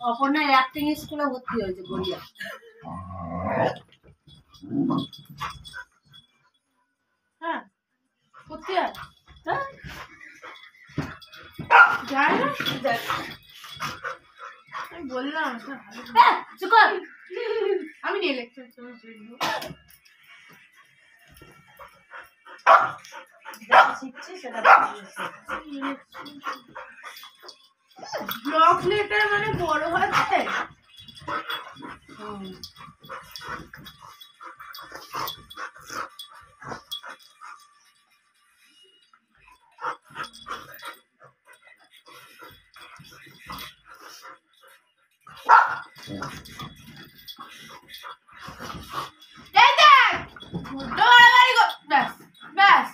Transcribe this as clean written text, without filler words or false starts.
Aparna acting স্কুলে ভর্তি হয়েছে গড়িয়া। হ্যাঁ ভর্তি হয় যায় না আমি বললাম আমি নিয়ে লেকচার শিখছি সেটা ব্লক লেটার মানে বড় হচ্ছে ব্যাস